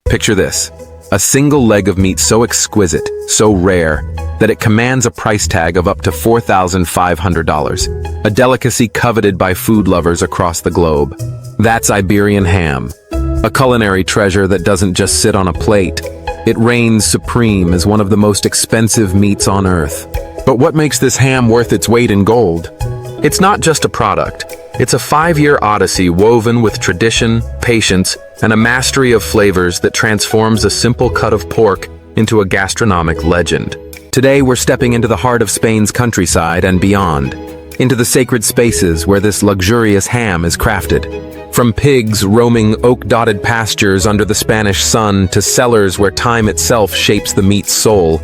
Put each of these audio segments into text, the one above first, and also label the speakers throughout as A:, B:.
A: Picture this: a single leg of meat so exquisite, so rare, that it commands a price tag of up to $4,500, a delicacy coveted by food lovers across the globe. That's Iberian ham, a culinary treasure that doesn't just sit on a plate. It reigns supreme as one of the most expensive meats on earth. But what makes this ham worth its weight in gold? It's not just a product. It's a 5-year odyssey woven with tradition, patience, and a mastery of flavors that transforms a simple cut of pork into a gastronomic legend. Today, we're stepping into the heart of Spain's countryside and beyond, into the sacred spaces where this luxurious ham is crafted. From pigs roaming oak-dotted pastures under the Spanish sun to cellars where time itself shapes the meat's soul,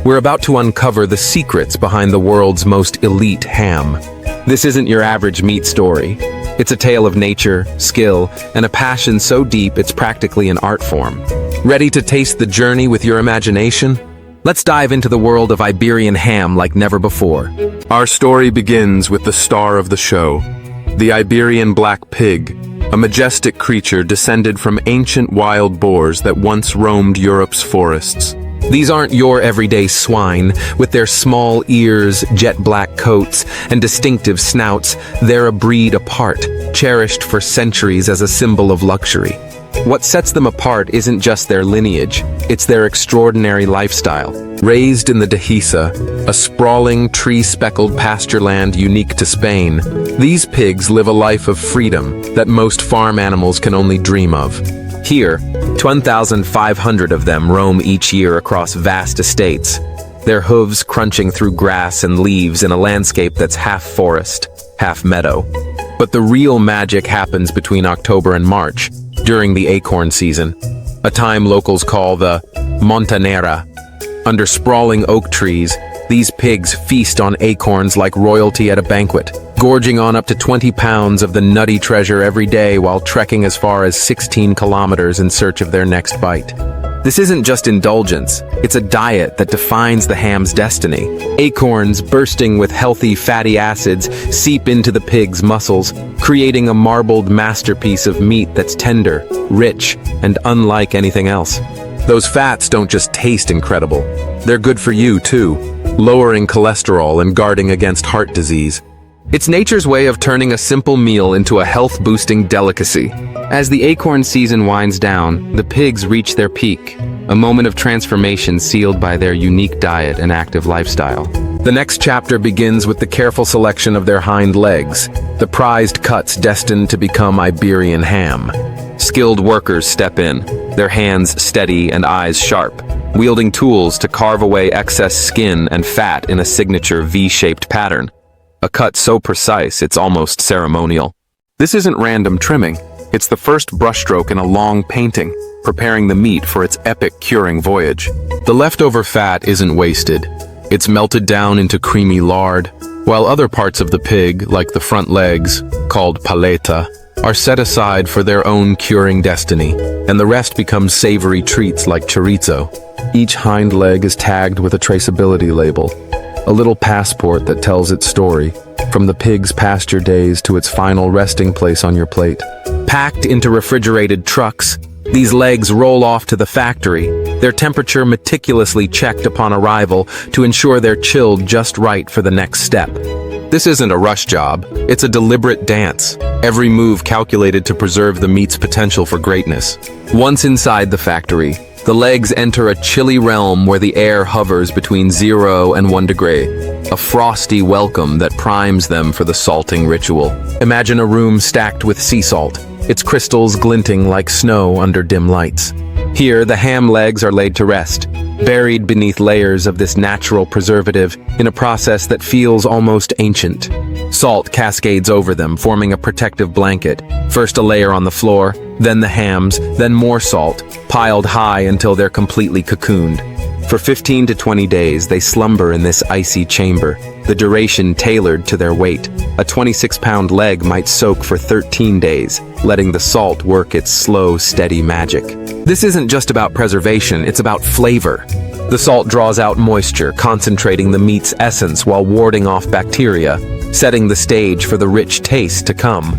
A: we're about to uncover the secrets behind the world's most elite ham. This isn't your average meat story. It's a tale of nature, skill, and a passion so deep it's practically an art form. Ready to taste the journey with your imagination? Let's dive into the world of Iberian ham like never before. Our story begins with the star of the show, the Iberian black pig, a majestic creature descended from ancient wild boars that once roamed Europe's forests. These aren't your everyday swine. With their small ears, jet black coats, and distinctive snouts, they're a breed apart, cherished for centuries as a symbol of luxury. What sets them apart isn't just their lineage, it's their extraordinary lifestyle. Raised in the Dehesa, a sprawling, tree-speckled pasture land unique to Spain, these pigs live a life of freedom that most farm animals can only dream of. Here, 1,500 of them roam each year across vast estates, their hooves crunching through grass and leaves in a landscape that's half forest, half meadow. But the real magic happens between October and March, during the acorn season, a time locals call the Montanera. Under sprawling oak trees, these pigs feast on acorns like royalty at a banquet, gorging on up to 20 pounds of the nutty treasure every day while trekking as far as 16 kilometers in search of their next bite. This isn't just indulgence, it's a diet that defines the ham's destiny. Acorns, bursting with healthy fatty acids, seep into the pig's muscles, creating a marbled masterpiece of meat that's tender, rich, and unlike anything else. Those fats don't just taste incredible, they're good for you too, lowering cholesterol and guarding against heart disease. It's nature's way of turning a simple meal into a health-boosting delicacy. As the acorn season winds down, the pigs reach their peak, a moment of transformation sealed by their unique diet and active lifestyle. The next chapter begins with the careful selection of their hind legs, the prized cuts destined to become Iberian ham. Skilled workers step in, their hands steady and eyes sharp, wielding tools to carve away excess skin and fat in a signature V-shaped pattern. A cut so precise it's almost ceremonial. This isn't random trimming, it's the first brushstroke in a long painting, preparing the meat for its epic curing voyage. The leftover fat isn't wasted. It's melted down into creamy lard, while other parts of the pig, like the front legs, called paleta, are set aside for their own curing destiny, and the rest becomes savory treats like chorizo. Each hind leg is tagged with a traceability label, a little passport that tells its story, from the pig's pasture days to its final resting place on your plate. Packed into refrigerated trucks, these legs roll off to the factory, their temperature meticulously checked upon arrival to ensure they're chilled just right for the next step. This isn't a rush job, it's a deliberate dance, every move calculated to preserve the meat's potential for greatness. Once inside the factory, the legs enter a chilly realm where the air hovers between 0 and 1 degree, a frosty welcome that primes them for the salting ritual. Imagine a room stacked with sea salt, its crystals glinting like snow under dim lights. Here, the ham legs are laid to rest, buried beneath layers of this natural preservative in a process that feels almost ancient. Salt cascades over them, forming a protective blanket, first a layer on the floor, then the hams, then more salt, piled high until they're completely cocooned. For 15 to 20 days, they slumber in this icy chamber, the duration tailored to their weight. A 26-pound leg might soak for 13 days, letting the salt work its slow, steady magic. This isn't just about preservation, it's about flavor. The salt draws out moisture, concentrating the meat's essence while warding off bacteria, setting the stage for the rich taste to come.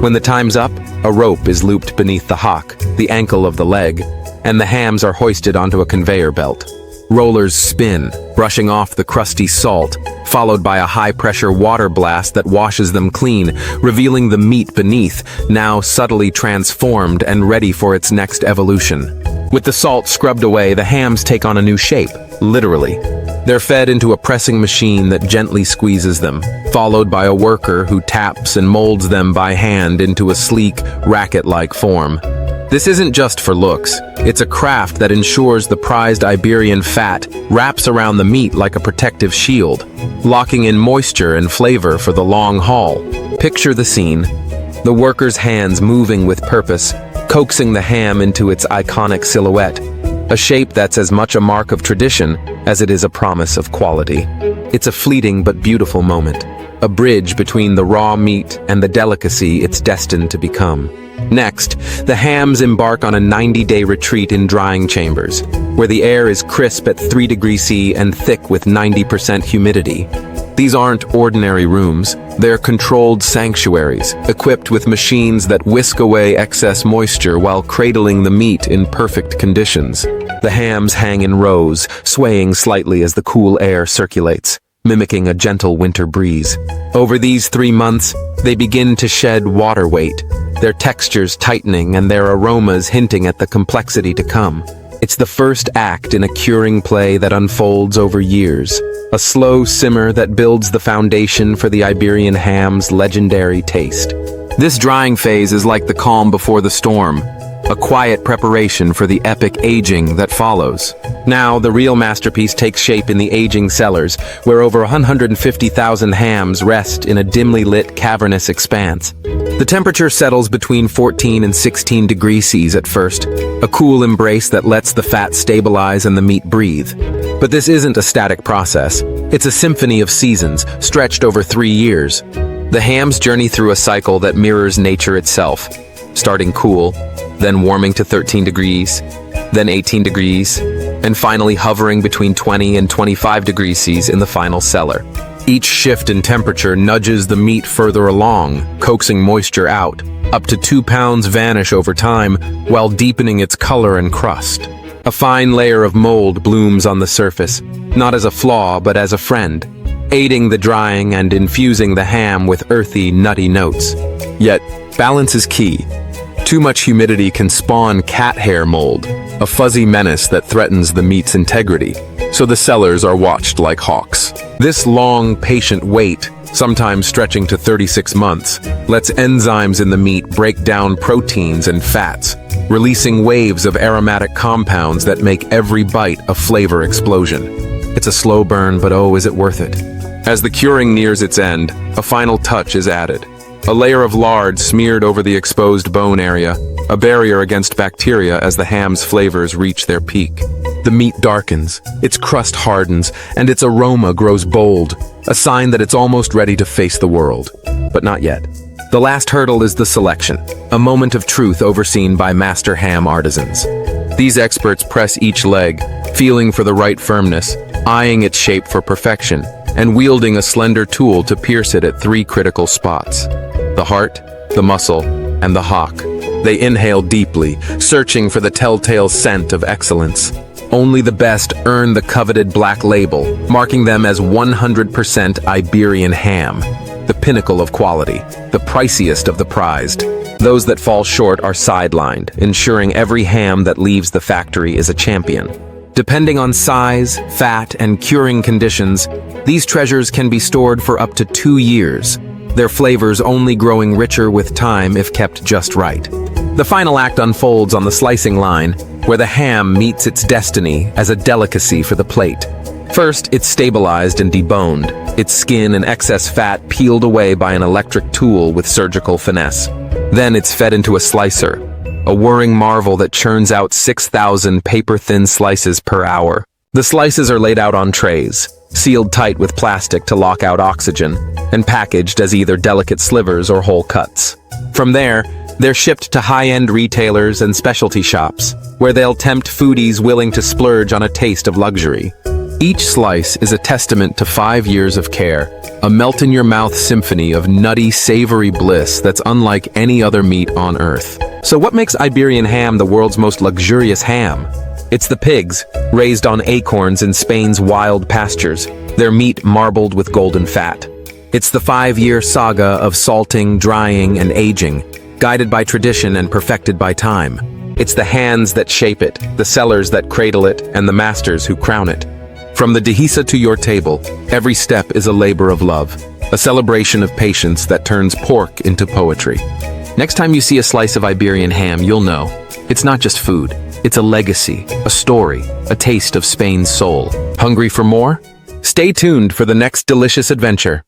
A: When the time's up, a rope is looped beneath the hock, the ankle of the leg, and the hams are hoisted onto a conveyor belt. Rollers spin, brushing off the crusty salt, followed by a high-pressure water blast that washes them clean, revealing the meat beneath, now subtly transformed and ready for its next evolution. With the salt scrubbed away, the hams take on a new shape, literally. They're fed into a pressing machine that gently squeezes them, followed by a worker who taps and molds them by hand into a sleek, racket-like form. This isn't just for looks. It's a craft that ensures the prized Iberian fat wraps around the meat like a protective shield, locking in moisture and flavor for the long haul. Picture the scene. The worker's hands moving with purpose, coaxing the ham into its iconic silhouette, a shape that's as much a mark of tradition as it is a promise of quality. It's a fleeting but beautiful moment, a bridge between the raw meat and the delicacy it's destined to become. Next, the hams embark on a 90-day retreat in drying chambers, where the air is crisp at 3 degrees C and thick with 90% humidity. These aren't ordinary rooms, they're controlled sanctuaries, equipped with machines that whisk away excess moisture while cradling the meat in perfect conditions. The hams hang in rows, swaying slightly as the cool air circulates, mimicking a gentle winter breeze. Over these 3 months, they begin to shed water weight, their textures tightening and their aromas hinting at the complexity to come. It's the first act in a curing play that unfolds over years, a slow simmer that builds the foundation for the Iberian ham's legendary taste. This drying phase is like the calm before the storm, a quiet preparation for the epic aging that follows. Now, the real masterpiece takes shape in the aging cellars, where over 150,000 hams rest in a dimly lit cavernous expanse. The temperature settles between 14 and 16 degrees C at first, a cool embrace that lets the fat stabilize and the meat breathe. But this isn't a static process. It's a symphony of seasons, stretched over 3 years. The hams journey through a cycle that mirrors nature itself, starting cool, then warming to 13 degrees, then 18 degrees, and finally hovering between 20 and 25 degrees C in the final cellar. Each shift in temperature nudges the meat further along, coaxing moisture out. Up to 2 pounds vanish over time, while deepening its color and crust. A fine layer of mold blooms on the surface, not as a flaw but as a friend, aiding the drying and infusing the ham with earthy, nutty notes. Yet, balance is key. Too much humidity can spawn cat hair mold, a fuzzy menace that threatens the meat's integrity, so the cellars are watched like hawks. This long, patient wait, sometimes stretching to 36 months, lets enzymes in the meat break down proteins and fats, releasing waves of aromatic compounds that make every bite a flavor explosion. It's a slow burn, but oh, is it worth it? As the curing nears its end, a final touch is added. A layer of lard smeared over the exposed bone area, a barrier against bacteria as the ham's flavors reach their peak. The meat darkens, its crust hardens, and its aroma grows bold, a sign that it's almost ready to face the world. But not yet. The last hurdle is the selection, a moment of truth overseen by master ham artisans. These experts press each leg, feeling for the right firmness, eyeing its shape for perfection, and wielding a slender tool to pierce it at 3 critical spots: the heart, the muscle, and the hock. They inhale deeply, searching for the telltale scent of excellence. Only the best earn the coveted black label, marking them as 100% Iberian ham, the pinnacle of quality, the priciest of the prized. Those that fall short are sidelined, ensuring every ham that leaves the factory is a champion. Depending on size, fat, and curing conditions, these treasures can be stored for up to 2 years, their flavors only growing richer with time if kept just right. The final act unfolds on the slicing line, where the ham meets its destiny as a delicacy for the plate. First, it's stabilized and deboned, its skin and excess fat peeled away by an electric tool with surgical finesse. Then it's fed into a slicer, a whirring marvel that churns out 6,000 paper-thin slices per hour. The slices are laid out on trays, sealed tight with plastic to lock out oxygen, and packaged as either delicate slivers or whole cuts. From there, they're shipped to high-end retailers and specialty shops, where they'll tempt foodies willing to splurge on a taste of luxury. Each slice is a testament to 5 years of care, a melt-in-your-mouth symphony of nutty, savory bliss that's unlike any other meat on earth. So what makes Iberian ham the world's most luxurious ham? It's the pigs, raised on acorns in Spain's wild pastures, their meat marbled with golden fat. It's the 5-year saga of salting, drying, and aging, guided by tradition and perfected by time. It's the hands that shape it, the sellers that cradle it, and the masters who crown it. From the dehesa to your table, every step is a labor of love, a celebration of patience that turns pork into poetry. Next time you see a slice of Iberian ham, you'll know. It's not just food. It's a legacy, a story, a taste of Spain's soul. Hungry for more? Stay tuned for the next delicious adventure.